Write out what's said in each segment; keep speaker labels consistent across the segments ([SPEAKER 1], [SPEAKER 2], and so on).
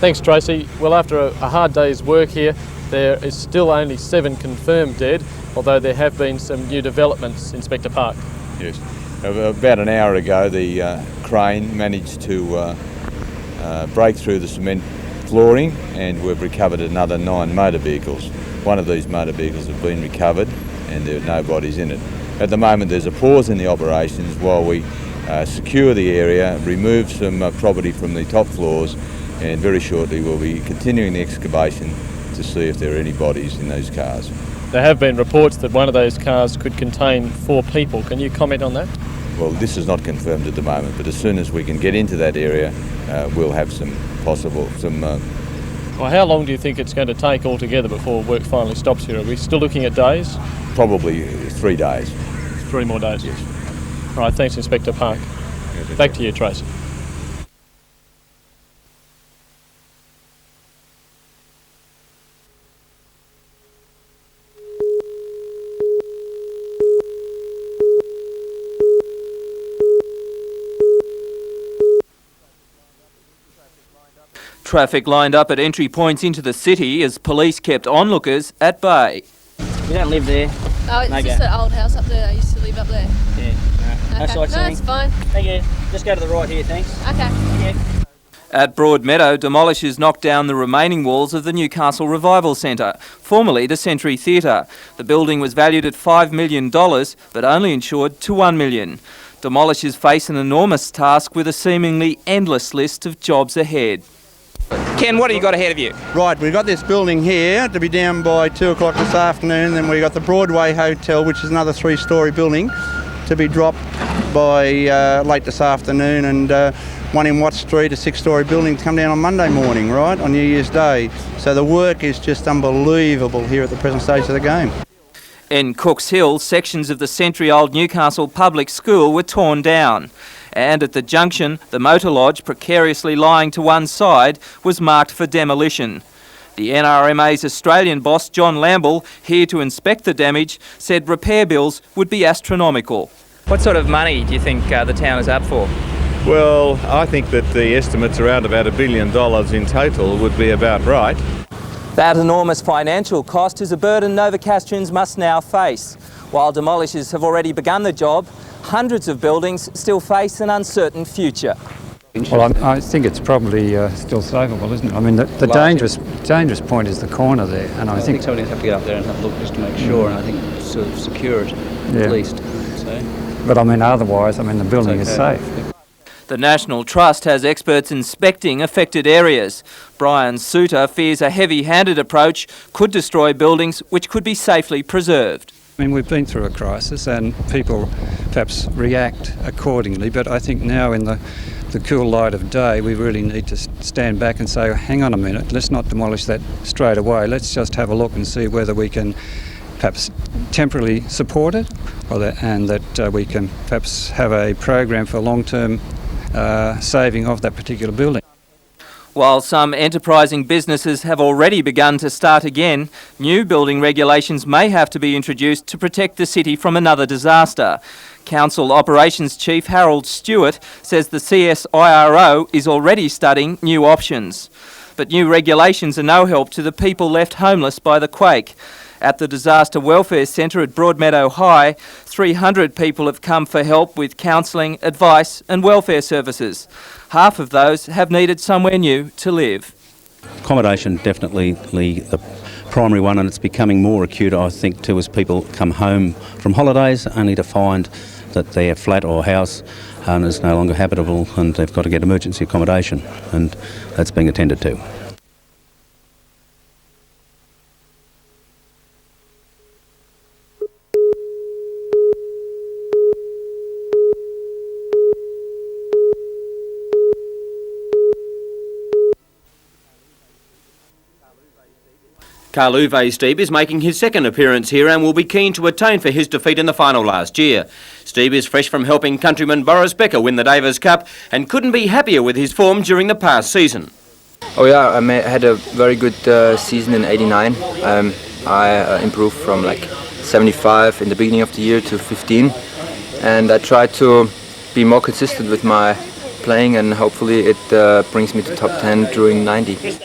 [SPEAKER 1] Thanks, Tracy. Well, after a hard day's work here, there is still only 7 confirmed dead, although there have been some new developments, Inspector Park.
[SPEAKER 2] Yes. About an hour ago, the crane managed to break through the cement flooring, and we've recovered another 9 motor vehicles. One of these motor vehicles have been recovered and there are no bodies in it. At the moment there's a pause in the operations while we secure the area, remove some property from the top floors, and very shortly we'll be continuing the excavation to see if there are any bodies in those cars.
[SPEAKER 1] There have been reports that one of those cars could contain 4 people. Can you comment on that?
[SPEAKER 2] Well, this is not confirmed at the moment, but as soon as we can get into that area, we'll have
[SPEAKER 1] Well, how long do you think it's going to take altogether before work finally stops here? Are we still looking at days?
[SPEAKER 2] Probably 3 days.
[SPEAKER 1] 3 more days?
[SPEAKER 2] Yes.
[SPEAKER 1] All right, thanks, Inspector Park.
[SPEAKER 2] Yes,
[SPEAKER 1] Back to you, Tracy.
[SPEAKER 3] Traffic lined up at entry points into the city as police kept onlookers at bay.
[SPEAKER 4] We don't live there.
[SPEAKER 5] Oh, it's just an old house up there. I used to live up there.
[SPEAKER 4] Yeah, no.
[SPEAKER 5] Okay.
[SPEAKER 4] No,
[SPEAKER 5] No, it's fine.
[SPEAKER 4] Thank you. Just go to the right here, thanks.
[SPEAKER 5] Okay.
[SPEAKER 4] Thank you.
[SPEAKER 3] At Broadmeadow, demolishers knocked down the remaining walls of the Newcastle Revival Centre, formerly the Century Theatre. The building was valued at $5 million, but only insured to $1 million. Demolishers face an enormous task with a seemingly endless list of jobs ahead. Ken, what have you got ahead of you?
[SPEAKER 6] Right, we've got this building here to be down by 2 o'clock this afternoon. Then we've got the Broadway Hotel, which is another 3-storey building, to be dropped by late this afternoon, and one in Watt Street, a 6-storey building, to come down on Monday morning, right, on New Year's Day. So the work is just unbelievable here at the present stage of the game.
[SPEAKER 3] In Cooks Hill, sections of the century-old Newcastle Public School were torn down. And at the junction, the motor lodge, precariously lying to one side, was marked for demolition. The NRMA's Australian boss, John Lamble, here to inspect the damage, said repair bills would be astronomical. What sort of money do you think the town is up for?
[SPEAKER 7] Well, I think that the estimates around about $1 billion in total would be about right.
[SPEAKER 3] That enormous financial cost is a burden Novocastrians must now face. While demolishers have already begun the job, hundreds of buildings still face an uncertain future.
[SPEAKER 8] Well, I think it's probably still savable, isn't it? I mean, the dangerous point is the corner there, and I think
[SPEAKER 4] somebody's have to get up there and have a look just to make sure, and I think sort of secure it at least. So.
[SPEAKER 8] But I mean, otherwise, I mean, the building is safe.
[SPEAKER 3] The National Trust has experts inspecting affected areas. Brian Souter fears a heavy-handed approach could destroy buildings which could be safely preserved.
[SPEAKER 8] I mean, we've been through a crisis and people perhaps react accordingly, but I think now in the cool light of day we really need to stand back and say, hang on a minute, let's not demolish that straight away. Let's just have a look and see whether we can perhaps temporarily support it, and that we can perhaps have a program for long-term saving of that particular building.
[SPEAKER 3] While some enterprising businesses have already begun to start again, new building regulations may have to be introduced to protect the city from another disaster. Council Operations Chief Harold Stewart says the CSIRO is already studying new options. But new regulations are no help to the people left homeless by the quake. At the Disaster Welfare Centre at Broadmeadow High, 300 people have come for help with counselling, advice and welfare services. Half of those have needed somewhere new to live.
[SPEAKER 9] Accommodation definitely the primary one, and it's becoming more acute, I think, too, as people come home from holidays only to find that their flat or house is no longer habitable and they've got to get emergency accommodation, and that's being attended to.
[SPEAKER 10] Carluve Steve is making his second appearance here and will be keen to atone for his defeat in the final last year. Steve is fresh from helping countryman Boris Becker win the Davis Cup and couldn't be happier with his form during the past season.
[SPEAKER 11] Oh yeah, I had a very good season in '89. I improved from like 75 in the beginning of the year to 15, and I tried to be more consistent with my playing, and hopefully it brings me to top 10 during 90.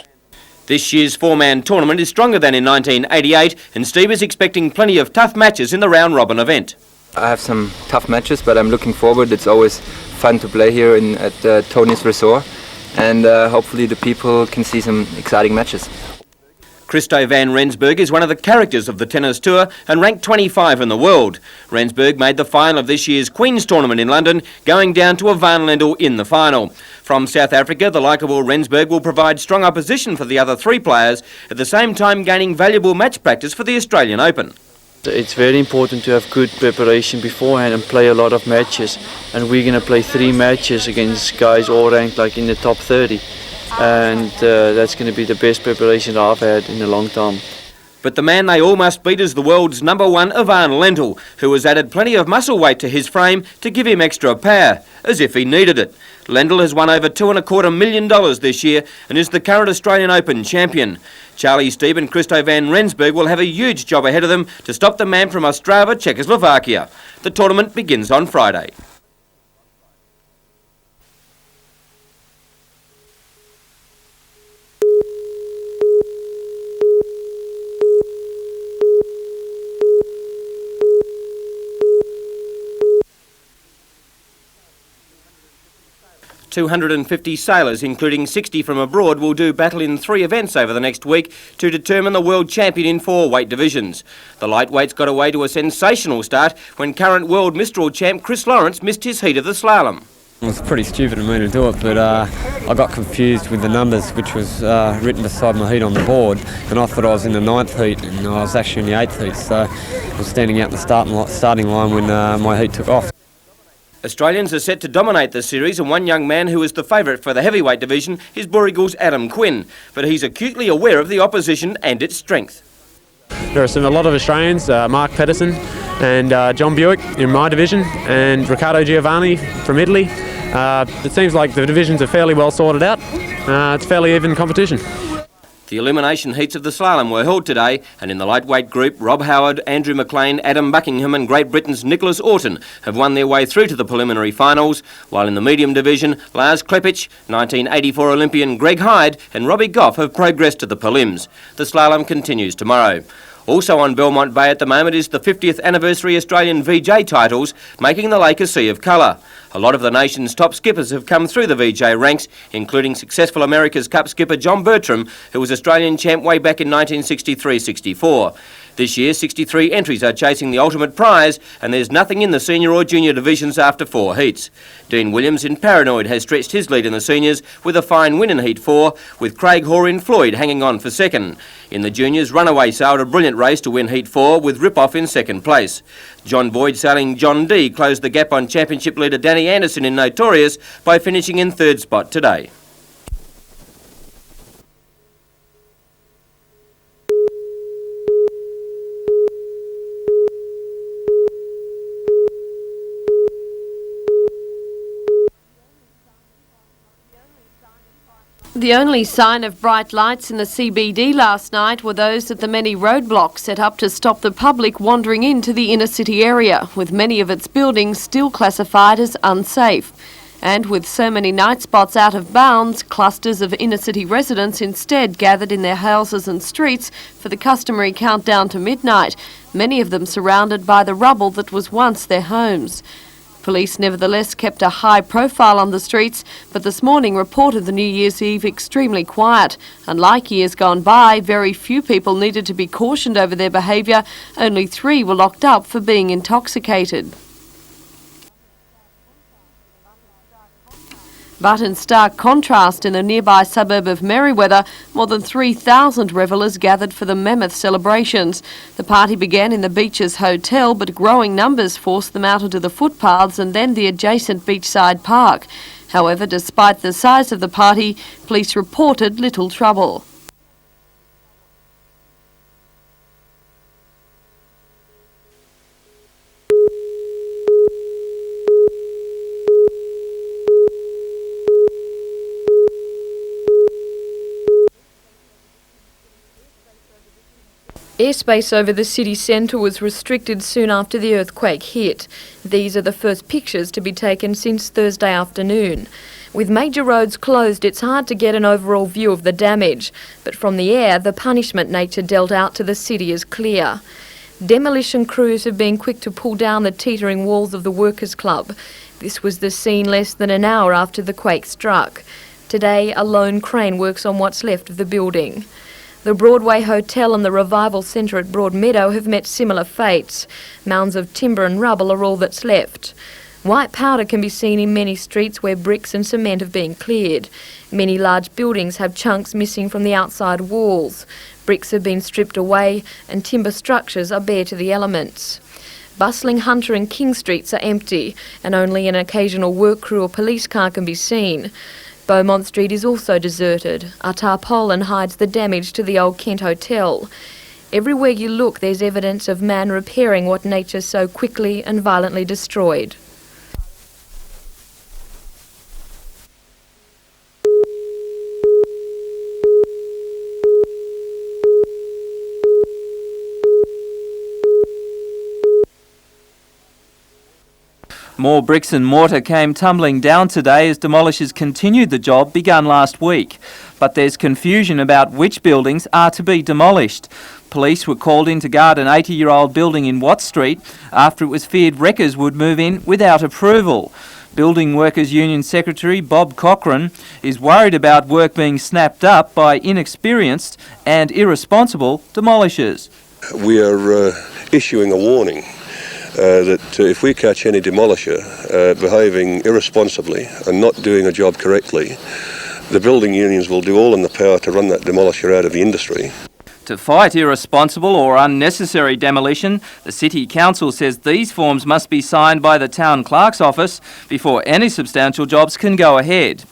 [SPEAKER 10] This year's four-man tournament is stronger than in 1988, and Steve is expecting plenty of tough matches in the round-robin event.
[SPEAKER 11] I have some tough matches, but I'm looking forward. It's always fun to play here at Tony's Resort, and hopefully the people can see some exciting matches.
[SPEAKER 10] Christo van Rensburg is one of the characters of the tennis tour and ranked 25 in the world. Rensburg made the final of this year's Queen's Tournament in London, going down to Van Lendl in the final. From South Africa, the likeable Rensburg will provide strong opposition for the other three players, at the same time gaining valuable match practice for the Australian Open.
[SPEAKER 12] It's very important to have good preparation beforehand and play a lot of matches. And we're going to play 3 matches against guys all ranked like in the top 30. And that's going to be the best preparation I've had in a long time.
[SPEAKER 10] But the man they all must beat is the world's number 1 Van Lendl, who has added plenty of muscle weight to his frame to give him extra power, as if he needed it. Lendl has won over $2.25 million this year and is the current Australian Open champion. Charlie Steeb and Christo van Rensburg will have a huge job ahead of them to stop the man from Ostrava, Czechoslovakia. The tournament begins on Friday. $250 sailors, including 60 from abroad, will do battle in 3 events over the next week to determine the world champion in 4 weight divisions. The lightweights got away to a sensational start when current world Mistral champ Chris Lawrence missed his heat of the slalom.
[SPEAKER 13] It was pretty stupid of me to do it, but I got confused with the numbers which was written beside my heat on the board, and I thought I was in the 9th heat and I was actually in the 8th heat, so I was standing out in the starting line when my heat took off.
[SPEAKER 10] Australians are set to dominate the series, and one young man who is the favourite for the heavyweight division is Bourigal's Adam Quinn, but he's acutely aware of the opposition and its strength.
[SPEAKER 14] There are a lot of Australians, Mark Pedersen and John Buick in my division, and Riccardo Giovanni from Italy. It seems like the divisions are fairly well sorted out. It's fairly even competition.
[SPEAKER 10] The elimination heats of the slalom were held today, and in the lightweight group, Rob Howard, Andrew McLean, Adam Buckingham and Great Britain's Nicholas Orton have won their way through to the preliminary finals, while in the medium division, Lars Klepich, 1984 Olympian Greg Hyde and Robbie Goff have progressed to the prelims. The slalom continues tomorrow. Also on Belmont Bay at the moment is the 50th anniversary Australian VJ titles, making the lake a sea of colour. A lot of the nation's top skippers have come through the VJ ranks, including successful America's Cup skipper John Bertram, who was Australian champ way back in 1963-64. This year, 63 entries are chasing the ultimate prize, and there's nothing in the senior or junior divisions after 4 heats. Dean Williams in Paranoid has stretched his lead in the seniors with a fine win in Heat 4, with Craig Hoare in Floyd hanging on for second. In the juniors, Runaway sailed a brilliant race to win Heat 4 with Ripoff in second place. John Boyd sailing John D closed the gap on championship leader Danny Anderson in Notorious by finishing in 3rd spot today.
[SPEAKER 15] The only sign of bright lights in the CBD last night were those at the many roadblocks set up to stop the public wandering into the inner city area, with many of its buildings still classified as unsafe. And with so many night spots out of bounds, clusters of inner city residents instead gathered in their houses and streets for the customary countdown to midnight, many of them surrounded by the rubble that was once their homes. Police nevertheless kept a high profile on the streets, but this morning reported the New Year's Eve extremely quiet. Unlike years gone by, very few people needed to be cautioned over their behaviour. Only 3 were locked up for being intoxicated. But in stark contrast, in the nearby suburb of Merewether, more than 3,000 revellers gathered for the mammoth celebrations. The party began in the Beaches Hotel, but growing numbers forced them out onto the footpaths and then the adjacent beachside park. However, despite the size of the party, police reported little trouble. Airspace over the city centre was restricted soon after the earthquake hit. These are the first pictures to be taken since Thursday afternoon. With major roads closed, it's hard to get an overall view of the damage, but from the air, the punishment nature dealt out to the city is clear. Demolition crews have been quick to pull down the teetering walls of the Workers' Club. This was the scene less than an hour after the quake struck. Today, a lone crane works on what's left of the building. The Broadway Hotel and the Revival Centre at Broadmeadow have met similar fates. Mounds of timber and rubble are all that's left. White powder can be seen in many streets where bricks and cement have been cleared. Many large buildings have chunks missing from the outside walls. Bricks have been stripped away and timber structures are bare to the elements. Bustling Hunter and King Streets are empty and only an occasional work crew or police car can be seen. Beaumont Street is also deserted. A tarpaulin hides the damage to the old Kent Hotel. Everywhere you look, there's evidence of man repairing what nature so quickly and violently destroyed.
[SPEAKER 3] More bricks and mortar came tumbling down today as demolishers continued the job begun last week. But there's confusion about which buildings are to be demolished. Police were called in to guard an 80-year-old building in Watt Street after it was feared wreckers would move in without approval. Building Workers Union Secretary Bob Cochran is worried about work being snapped up by inexperienced and irresponsible demolishers.
[SPEAKER 16] We are issuing a warning that if we catch any demolisher behaving irresponsibly and not doing a job correctly, the building unions will do all in the power to run that demolisher out of the industry.
[SPEAKER 3] To fight irresponsible or unnecessary demolition, the City Council says these forms must be signed by the Town Clerk's office before any substantial jobs can go ahead.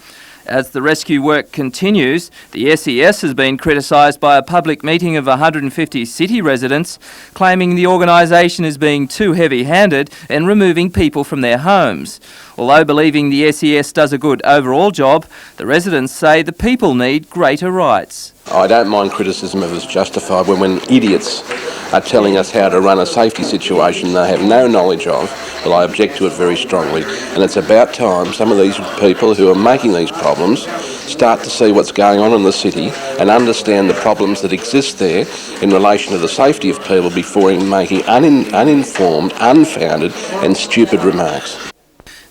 [SPEAKER 3] As the rescue work continues, the SES has been criticised by a public meeting of 150 city residents, claiming the organisation is being too heavy-handed and removing people from their homes. Although believing the SES does a good overall job, the residents say the people need greater rights.
[SPEAKER 17] I don't mind criticism if it's justified when idiots are telling us how to run a safety situation they have no knowledge of, but I object to it very strongly. And it's about time some of these people who are making these problems start to see what's going on in the city and understand the problems that exist there in relation to the safety of people before making uninformed, unfounded and stupid remarks.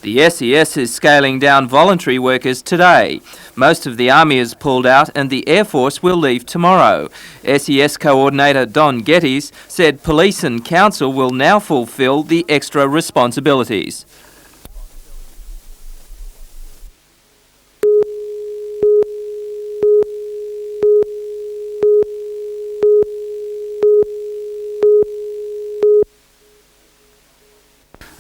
[SPEAKER 3] The SES is scaling down voluntary workers today. Most of the Army has pulled out and the Air Force will leave tomorrow. SES coordinator Don Geddes said police and council will now fulfil the extra responsibilities.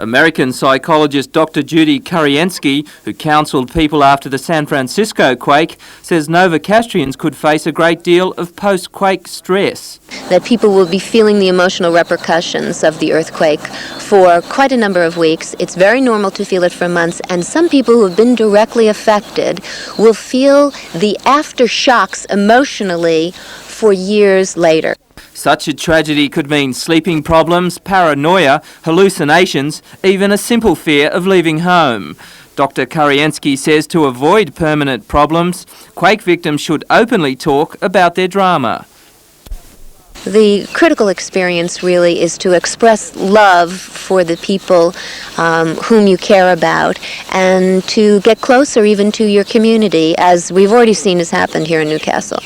[SPEAKER 3] American psychologist Dr. Judy Kurienski, who counselled people after the San Francisco quake, says Novocastrians could face a great deal of post-quake stress.
[SPEAKER 18] That people will be feeling the emotional repercussions of the earthquake for quite a number of weeks. It's very normal to feel it for months, and some people who have been directly affected will feel the aftershocks emotionally for years later.
[SPEAKER 3] Such a tragedy could mean sleeping problems, paranoia, hallucinations, even a simple fear of leaving home. Dr. Kurienski says to avoid permanent problems, quake victims should openly talk about their drama.
[SPEAKER 18] The critical experience really is to express love for the people whom you care about and to get closer even to your community, as we've already seen has happened here in Newcastle.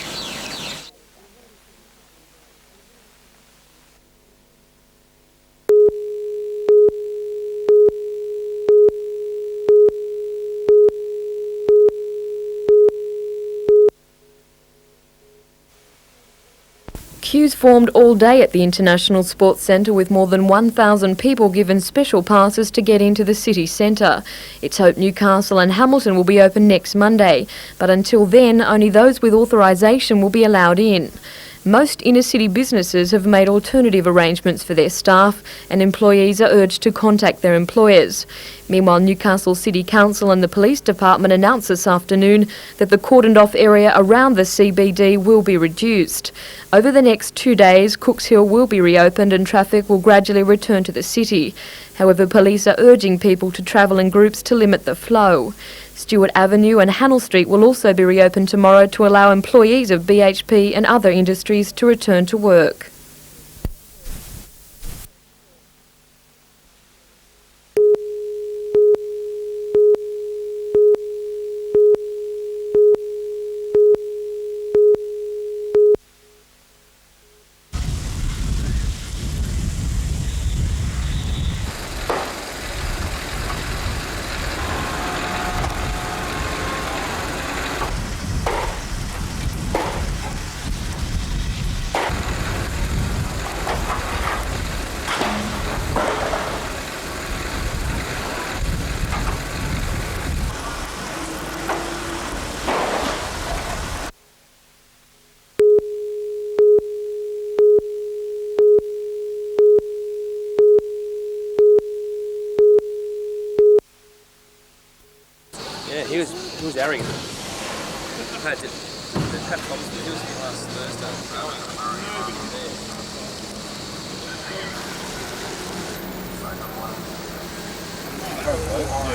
[SPEAKER 15] Queues formed all day at the International Sports Centre with more than 1,000 people given special passes to get into the city centre. It's hoped Newcastle and Hamilton will be open next Monday, but until then only those with authorisation will be allowed in. Most inner-city businesses have made alternative arrangements for their staff and employees are urged to contact their employers. Meanwhile, Newcastle City Council and the Police Department announced this afternoon that the cordoned-off area around the CBD will be reduced. Over the next 2 days, Cooks Hill will be reopened and traffic will gradually return to the city. However, police are urging people to travel in groups to limit the flow.
[SPEAKER 19] Stewart Avenue and Hannell Street will also be reopened tomorrow to allow employees of BHP and other industries to return to work.
[SPEAKER 10] Yeah, he was arrogant. Had problems with him last Thursday.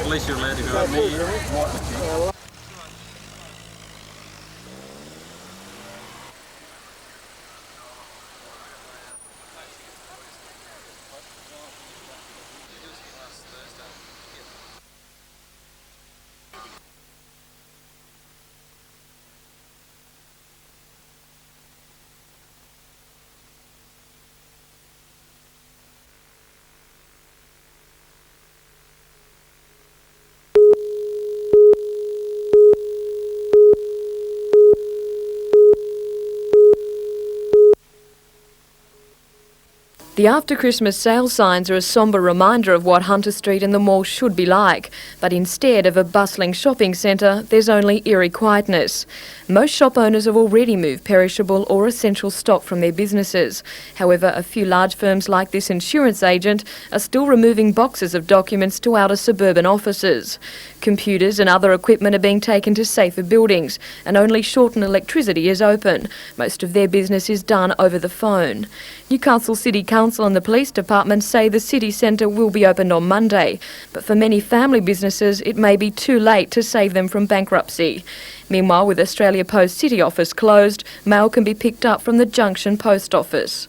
[SPEAKER 10] At least you're allowed to go up me.
[SPEAKER 19] The after-Christmas sale signs are a sombre reminder of what Hunter Street and the mall should be like, but instead of a bustling shopping centre, there's only eerie quietness. Most shop owners have already moved perishable or essential stock from their businesses. However, a few large firms like this insurance agent are still removing boxes of documents to outer suburban offices. Computers and other equipment are being taken to safer buildings, and only Shorten Electricity is open. Most of their business is done over the phone. Newcastle City Council and the Police Department say the city centre will be opened on Monday, but for many family businesses it may be too late to save them from bankruptcy. Meanwhile, with Australia Post City Office closed, mail can be picked up from the Junction Post Office.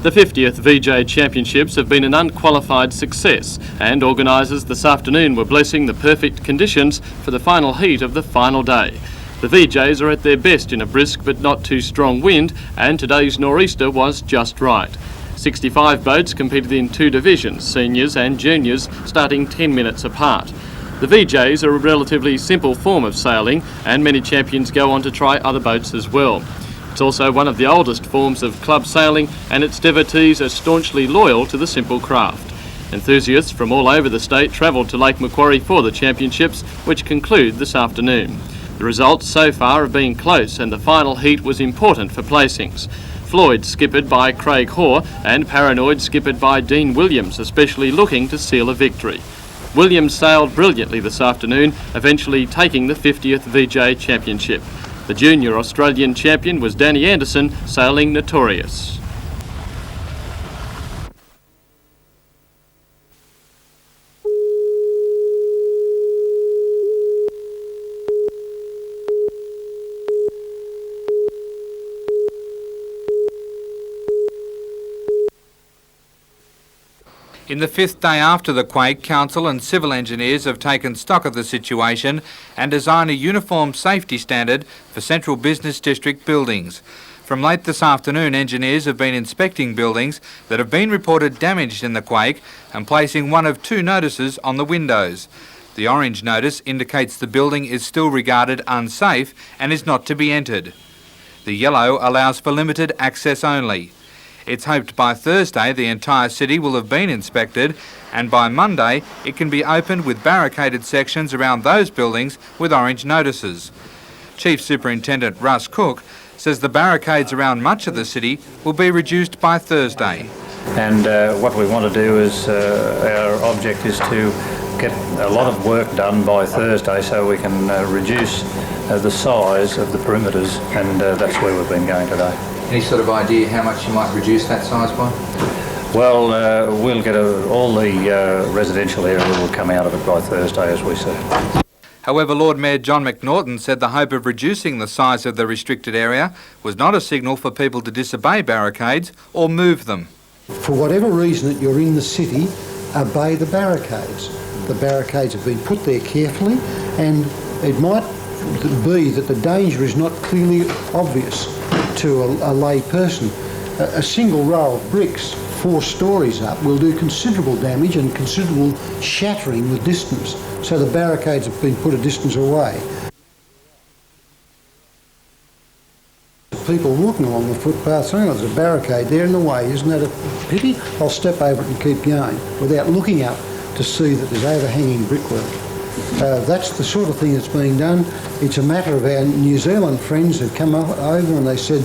[SPEAKER 1] The 50th VJ Championships have been an unqualified success, and organisers this afternoon were blessing the perfect conditions for the final heat of the final day. The VJs are at their best in a brisk but not too strong wind, and today's nor'easter was just right. 65 boats competed in two divisions, seniors and juniors, starting 10 minutes apart. The VJs are a relatively simple form of sailing, and many champions go on to try other boats as well. It's also one of the oldest forms of club sailing, and its devotees are staunchly loyal to the simple craft. Enthusiasts from all over the state travelled to Lake Macquarie for the championships, which conclude this afternoon. The results so far have been close, and the final heat was important for placings. Floyd skippered by Craig Hoare and Paranoid skippered by Dean Williams, especially looking to seal a victory. Williams sailed brilliantly this afternoon, eventually taking the 50th VJ Championship. The junior Australian champion was Danny Anderson, sailing Notorious.
[SPEAKER 20] In the 5th day after the quake, council and civil engineers have taken stock of the situation and designed a uniform safety standard for central business district buildings. From late this afternoon, engineers have been inspecting buildings that have been reported damaged in the quake and placing one of 2 notices on the windows. The orange notice indicates the building is still regarded unsafe and is not to be entered. The yellow allows for limited access only. It's hoped by Thursday the entire city will have been inspected, and by Monday it can be opened with barricaded sections around those buildings with orange notices. Chief Superintendent Russ Cook says the barricades around much of the city will be reduced by Thursday.
[SPEAKER 21] And what we want to do is, our object is to get a lot of work done by Thursday so we can reduce the size of the perimeters, and that's where we've been going today.
[SPEAKER 22] Any sort of idea how much you might reduce that size by?
[SPEAKER 21] Well, we'll get all the residential area will come out of it by Thursday, as we said.
[SPEAKER 20] However, Lord Mayor John McNaughton said the hope of reducing the size of the restricted area was not a signal for people to disobey barricades or move them.
[SPEAKER 23] For whatever reason that you're in the city, obey the barricades. The barricades have been put there carefully, and it might be that the danger is not clearly obvious to a lay person. A single row of bricks 4 stories up will do considerable damage and considerable shattering with distance, so the barricades have been put a distance away. People walking along the footpath saying, oh, there's a barricade there in the way, isn't that a pity? I'll step over it and keep going without looking up to see that there's overhanging brickwork. That's the sort of thing that's being done. It's a matter of our New Zealand friends who've come over and they said,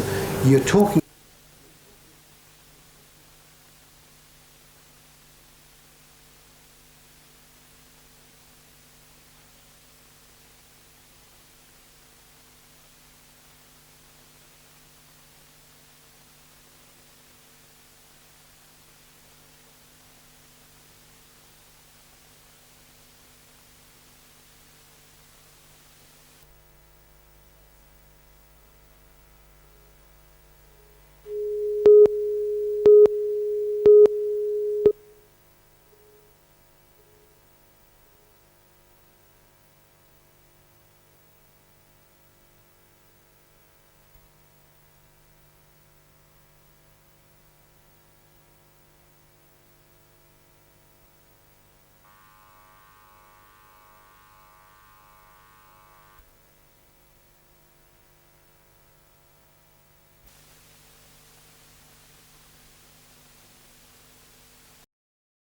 [SPEAKER 23] you're talking